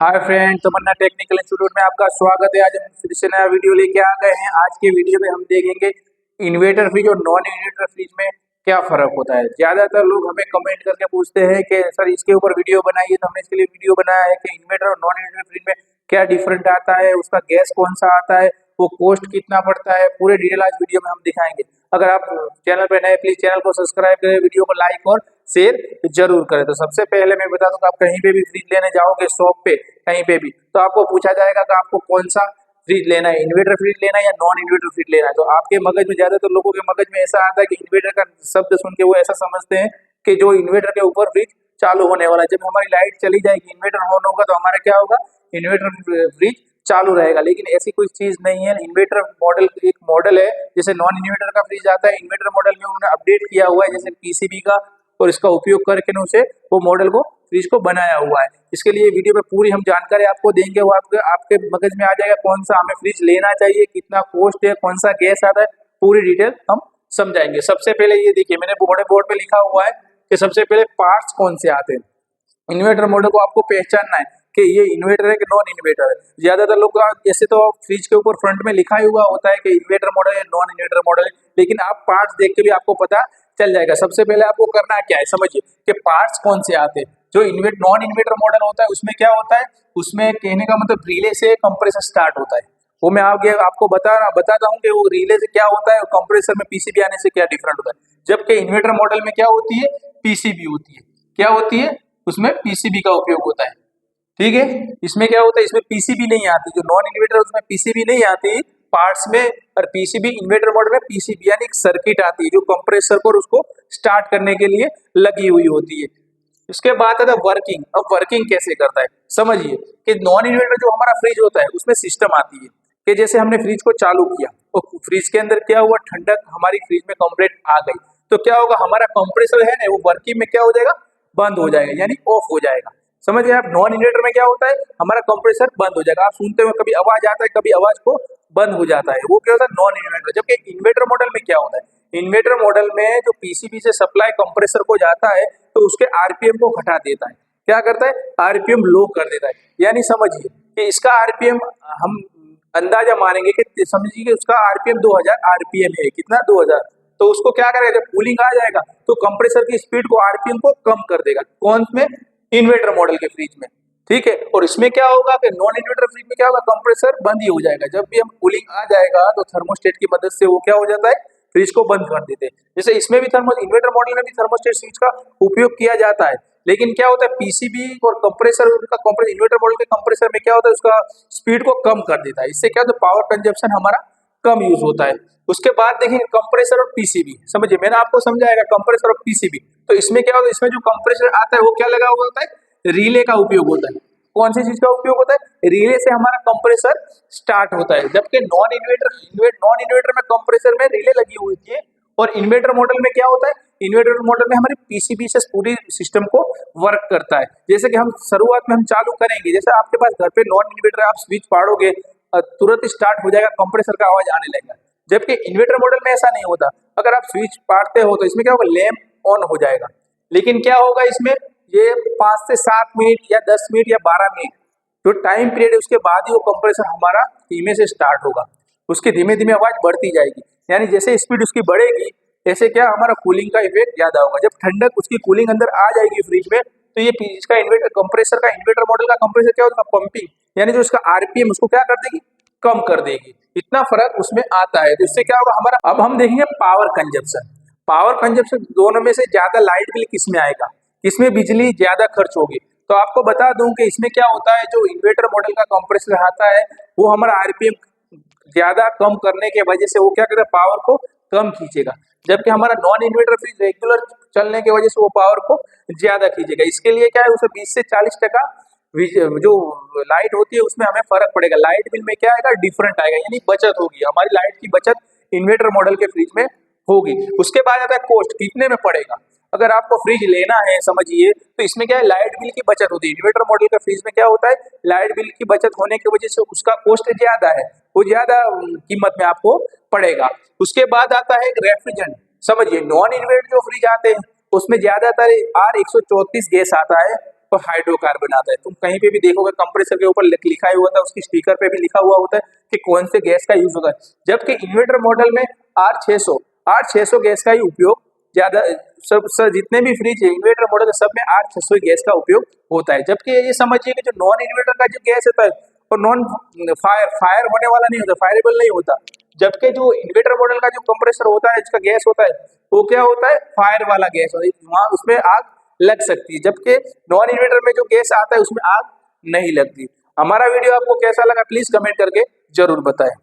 Hi friend, तमन्ना technical institute में आपका स्वागत है। आज हम फिर से नया वीडियो लेके आ गए हैं। आज के वीडियो में हम देखेंगे इन्वर्टर फ्रिज और नॉन इन्वर्टर फ्रिज में क्या फर्क होता है। ज्यादातर लोग हमें कमेंट करके पूछते हैं कि सर इसके ऊपर वीडियो बनाइए, तो हमने इसके लिए वीडियो बनाया है कि इन्वर्टर और नॉन इन्वर्टर फ्रिज में क्या डिफरेंट आता है, उसका गैस कौन सा आता है, वो कॉस्ट कितना पड़ता है, पूरे डिटेल आज वीडियो में हम दिखाएंगे। अगर आप चैनल पे नए, प्लीज चैनल को सब्सक्राइब करें, वीडियो को लाइक और शेयर जरूर करें। तो सबसे पहले मैं बता दूं कि आप कहीं पे भी फ्रिज लेने जाओगे शॉप पे कहीं पे भी, तो आपको पूछा जाएगा कि आपको कौन सा फ्रिज लेना है, इन्वर्टर फ्रिज लेना है या नॉन इन्वर्टर फ्रिज लेना है। तो आपके मगज में, ज्यादातर लोगों के मगज में ऐसा आता है कि इन्वर्टर का शब्द सुन के वो ऐसा समझते हैं कि जो इन्वर्टर के ऊपर फ्रिज चालू होने वाला है, जब हमारी लाइट चली जाएगी, इन्वर्टर ऑन होगा तो हमारा क्या होगा, इन्वर्टर फ्रिज चालू रहेगा। लेकिन ऐसी कोई चीज नहीं है। इन्वर्टर मॉडल एक मॉडल है, जैसे नॉन इन्वर्टर का फ्रिज आता है, इन्वर्टर मॉडल में उन्होंने अपडेट किया हुआ है जैसे पीसीबी का, और इसका उपयोग करके उसे वो मॉडल को फ्रिज को बनाया हुआ है। इसके लिए वीडियो में पूरी हम जानकारी आपको देंगे, वो आपके मगज में आ जाएगा कौन सा हमें फ्रिज लेना चाहिए, कितना कॉस्ट है, कौन सा गैस आता है, पूरी डिटेल हम समझाएंगे। सबसे पहले ये देखिए, मैंने बड़े बोर्ड पे लिखा हुआ है कि सबसे पहले पार्ट्स कौन से आते हैं। इन्वर्टर मॉडल को आपको पहचानना है कि ये इन्वर्टर है कि नॉन इन्वर्टर है। ज्यादातर लोग का जैसे तो फ्रिज के ऊपर फ्रंट में लिखा हुआ होता है कि इन्वर्टर मॉडल है, नॉन इन्वर्टर मॉडल है, लेकिन आप पार्ट्स देख के भी आपको पता चल जाएगा। सबसे पहले आपको करना क्या है, समझिए कि पार्ट्स कौन से आते हैं। जो नॉन इन्वर्टर मॉडल होता है उसमें क्या होता है, उसमें कहने का मतलब रिले से कंप्रेसर स्टार्ट होता है। वो मैं आगे आपको बताता हूँ कि वो रिले से क्या होता है और कंप्रेसर में पीसीबी आने से क्या डिफरेंट होता है। जबकि इन्वर्टर मॉडल में क्या होती है, पीसीबी होती है। क्या होती है, उसमें पीसीबी का उपयोग होता है। ठीक है, इसमें क्या होता है, इसमें पीसीबी नहीं आती। जो नॉन इन्वर्टर है उसमें पीसीबी नहीं आती पार्ट्स में, और पीसीबी इन्वर्टर मॉडल में पीसीबी यानी एक सर्किट आती है जो कंप्रेसर को उसको स्टार्ट करने के लिए लगी हुई होती है। इसके बाद आता है वर्किंग। अब वर्किंग कैसे करता है, समझिए कि नॉन इन्वर्टर जो हमारा फ्रिज होता है उसमें सिस्टम आती है कि जैसे हमने फ्रिज को चालू किया तो फ्रिज के अंदर क्या हुआ, ठंडक हमारी फ्रिज में कंप्लीट आ गई, तो क्या होगा, हमारा कंप्रेसर है ना वो वर्किंग में क्या हो जाएगा, बंद हो जाएगा यानी ऑफ हो जाएगा। समझ गए आप। नॉन इन्वर्टर में क्या होता है, हमारा कंप्रेसर बंद हो जाएगा। आप सुनते हो कभी आवाज आता है, कभी आवाज को बंद हो जाता है, वो क्या होता है नॉन इन्वर्टर। जबकि इन्वर्टर मॉडल में क्या होता है, इन्वर्टर मॉडल में जो पीसीबी से सप्लाई कंप्रेसर को जाता है तो उसके आरपीएम को घटा देता है। क्या करता है, आरपीएम लो कर देता है। यानी समझिए कि इसका आरपीएम हम अंदाजा मानेंगे कि समझिए कि उसका आरपीएम 2000 आरपीएम है, कितना 2000। तो उसको क्या करेगा, जब कूलिंग आ जाएगा तो कंप्रेसर की स्पीड को, आरपीएम को कम कर देगा। कौन में, इन्वर्टर मॉडल के फ्रिज में। ठीक है, और इसमें क्या होगा कि नॉन इन्वर्टर फ्रिज में क्या होगा, कंप्रेसर बंद ही हो जाएगा। जब भी हम कूलिंग आ जाएगा तो थर्मोस्टेट की मदद से वो क्या हो जाता है, फ्रिज को बंद कर देते हैं। जैसे इसमें भी इन्वर्टर मॉडल में भी थर्मोस्टेट स्विच का उपयोग किया जाता है। लेकिन क्या होता है, पीसीबी और कंप्रेसर का इन्वर्टर मॉडल के कंप्रेसर में क्या होता है, उसका स्पीड को कम कर देता है। इससे क्या होता है, पावर कंजप्शन हमारा कम यूज होता है। उसके बाद देखेंगे कंप्रेसर और पीसीबी। समझिए, मैंने आपको समझाएगा कंप्रेसर और पीसीबी। तो इसमें क्या होता है, इसमें जो कंप्रेसर आता है वो क्या लगा हुआ होता है, रिले का उपयोग होता है। कौन सी चीज का उपयोग होता है, रिले से हमारा कंप्रेसर स्टार्ट होता है। जबकि नॉन इन्वर्टर में कंप्रेसर में रिले लगी हुई थी, और इन्वर्टर मॉडल में क्या होता है, इन्वर्टर मॉडल में हमारे पीसीबी से पूरी सिस्टम को वर्क करता है। जैसे कि हम शुरुआत में हम चालू करेंगे, जैसे आपके पास घर पे नॉन इन्वर्टर आप स्विच फाड़ोगे तुरंत स्टार्ट हो जाएगा, कंप्रेसर का आवाज आने लगेगा। जबकि इन्वर्टर मॉडल में ऐसा नहीं होता। अगर आप स्विच पाड़ते हो तो इसमें क्या होगा, लैंप ऑन हो जाएगा। लेकिन क्या होगा इसमें, ये 5 से 7 मिनट या 10 मिनट या 12 मिनट जो टाइम पीरियड है उसके बाद ही वो कंप्रेसर हमारा धीमे से स्टार्ट होगा। उसकी धीमे धीमे आवाज बढ़ती जाएगी। यानी जैसे स्पीड उसकी बढ़ेगी ऐसे क्या हमारा कूलिंग का इफेक्ट ज्यादा होगा। जब ठंडक उसकी कूलिंग अंदर आ जाएगी फ्रिज में, तो ये इसका इन्वर्टर कंप्रेसर का, इन्वर्टर मॉडल का कंप्रेसर क्या होगा, पंपिंग यानी जो इसका आरपीएम उसको क्या कर देगी, कम कर देगी। इतना फर्क उसमें आता है। तो इससे क्या होगा हमारा, अब हम देखेंगे पावर कंजप्शन। पावर कंजप्शन दोनों में से ज्यादा लाइट बिल किसमें आएगा, किसमें बिजली ज्यादा खर्च होगी। तो आपको बता दूं कि इसमें क्या होता है, जो इन्वर्टर मॉडल का कंप्रेसर आता है वो हमारा आरपीएम ज्यादा कम करने के वजह से वो क्या करेगा, पावर को कम खींचेगा। जबकि हमारा नॉन इन्वर्टर फ्रिज रेगुलर चलने की वजह से वो पावर को ज्यादा खींचेगा। इसके लिए क्या है, उसे 20 से 40% जो लाइट होती है उसमें हमें फर्क पड़ेगा। लाइट बिल में क्या आएगा, डिफरेंट आएगा, यानी बचत होगी। हमारी लाइट की बचत इन्वर्टर मॉडल के फ्रिज में होगी। उसके बाद आता है कॉस्ट, कितने में पड़ेगा। अगर आपको फ्रिज लेना है, समझिए, तो इसमें क्या है, लाइट बिल की बचत होती है। इन्वर्टर मॉडल का फ्रिज में क्या होता है, लाइट बिल की बचत होने की वजह से उसका कॉस्ट ज्यादा है, वो ज्यादा कीमत में आपको पड़ेगा। उसके बाद आता है रेफ्रिजरेंट। समझिए, नॉन इन्वर्टर जो फ्रिज आते हैं उसमें ज्यादातर R134 गैस आता है, और हाइड्रोकार्बन आता है। तुम कहीं पे भी देखोगे कंप्रेसर के ऊपर लिखा ही होता है, उसकी स्टिकर पे भी लिखा हुआ होता है कि कौन से गैस का यूज होगा। जबकि इन्वर्टर मॉडल में R600 गैस का ही उपयोग ज्यादा, सब जितने भी फ्रिज है इन्वर्टर मॉडल है सब में R600 गैस का उपयोग होता है। जबकि ये समझिए कि जो नॉन इन्वर्टर का जो गैस होता है वो नॉन फायर होने वाला नहीं होता, फायरेबल नहीं होता। जबकि जो इन्वर्टर मॉडल का जो कंप्रेसर होता है, इसका गैस होता है, वो क्या होता है, फायर वाला गैस होता है, वहां उसमें आग लग सकती है। जबकि नॉन इन्वर्टर में जो गैस आता है उसमें आग नहीं लगती। हमारा वीडियो आपको कैसा लगा प्लीज कमेंट करके जरूर बताएं।